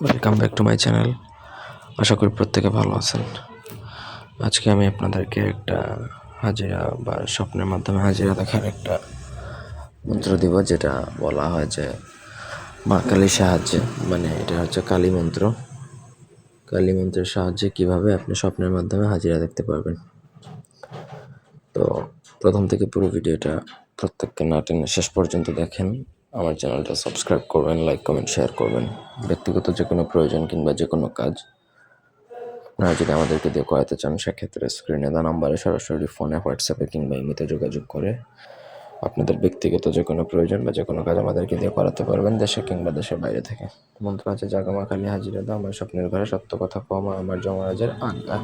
Welcome back to my channel. আশা করি প্রত্যেকে ভালো আছেন। আজকে আমি আপনাদেরকে একটা হাজিরা বা স্বপ্নের মাধ্যমে হাজিরা দেখার একটা মন্ত্র দিব, যেটা বলা হয় যে মা কালীর সাহায্যে, মানে এটা হচ্ছে কালী মন্ত্র। কালী মন্ত্রের সাহায্যে কিভাবে আপনি স্বপ্নের মাধ্যমে হাজিরা দেখতে পারবেন। তো প্রথম থেকে পুরো ভিডিওটা প্রত্যেককে না টেনে শেষ পর্যন্ত দেখেন। আমার চ্যানেলটা সাবস্ক্রাইব করবেন, লাইক কমেন্ট শেয়ার করবেন। ব্যক্তিগত যে কোনো প্রয়োজন কিংবা যে কোনো কাজ আপনারা যদি আমাদেরকে দিয়ে করাতে চান, সেক্ষেত্রে স্ক্রিনে দেওয়া নাম্বারে সরাসরি ফোনে, হোয়াটসঅ্যাপে কিংবা ইমেতে যোগাযোগ করে আপনাদের ব্যক্তিগত যে কোনো প্রয়োজন বা যে কোনো কাজ আমাদেরকে দিয়ে করাতে পারবেন, দেশে কিংবা দেশের বাইরে থেকে। মন্ত্র আছে, জাগো মা কালী হাজিরা দাও আমার স্বপ্নের ঘরে, সত্য কথা কও মা আমার যমরাজের আজ্ঞা।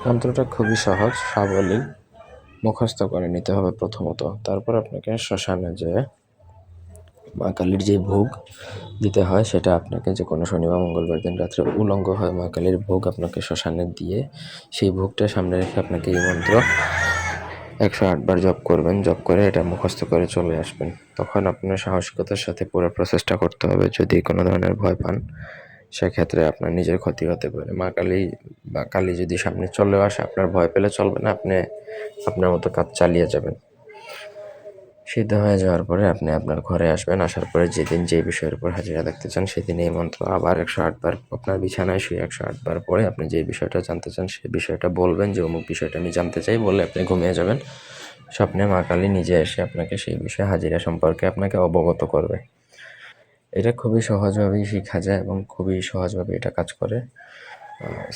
মন্ত্রটা খুবই সহজ, সাবলীল, মুখস্থ করে নিতে হবে প্রথমত। তারপর আপনাকে শ্মশানে যেয়ে মা কালীর যে ভোগ দিতে হয়, সেটা আপনাকে যে কোনো শনি বা মঙ্গলবার দিন রাত্রে উলঙ্গ হয় মা কালীর ভোগ আপনাকে শ্মশানে দিয়ে সেই ভোগটা সামনে রেখে আপনাকে এই মন্ত্র 108 বার জপ করবেন। জপ করে এটা মুখস্থ করে চলে আসবেন। তখন আপনার সাহসিকতার সাথে পুরো প্রসেসটা করতে হবে। যদি কোনো ধরনের ভয় পান, সেক্ষেত্রে আপনার নিজের ক্ষতি হতে পারে। মা কালী বা কালী যদি সামনে চলেও আসে, আপনার ভয় পেলে চলবে না, আপনি আপনার মতো কাজ চালিয়ে যাবেন। সিদ্ধ হয়ে যাওয়ার পরে আপনি আপনার ঘরে আসবেন। আসার পরে যেদিন যে বিষয়ের উপর হাজিরা দেখতে চান, সেদিন এই মন্ত্র আবার 108 বার আপনার বিছানায় শুয়ে 108 বার পরে আপনি যে বিষয়টা জানতে চান সেই বিষয়টা বলবেন, যে অমুক বিষয়টা আমি জানতে চাই, বলে আপনি ঘুমিয়ে যাবেন। স্বপ্নে মা কালী নিজে এসে আপনাকে সেই বিষয়ে হাজিরা সম্পর্কে আপনাকে অবগত করবে। এটা খুবই সহজভাবেই শেখা যায় এবং খুবই সহজভাবে এটা কাজ করে।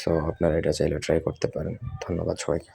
সো আপনারা এটা চাইলে ট্রাই করতে পারেন। ধন্যবাদ সবাইকে।